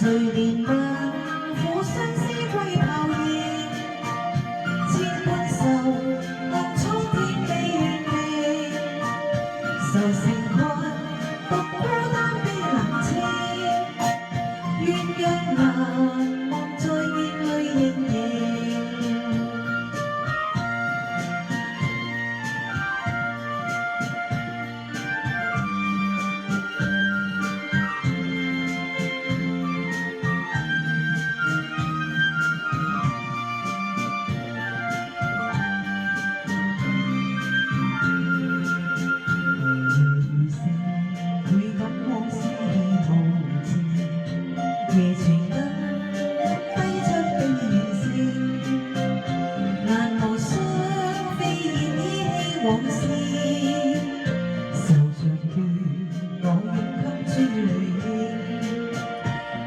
谁怜悯苦相思归泡影？千般愁，望蒼天悲怨命。愁成困，獨孤單悲冷清。鸳鸯難忘再見淚盈盈。夜傳燈揮出冰遠聲，難無雙飛燕依稀往事，愁着血，我願給諸淚影。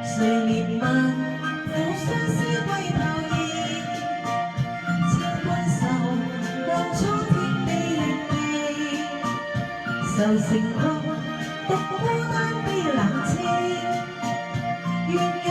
誰憐憫苦相思歸泡影？千般愁，望蒼天悲怨命。愁成困，獨孤單悲冷清。鸳鸯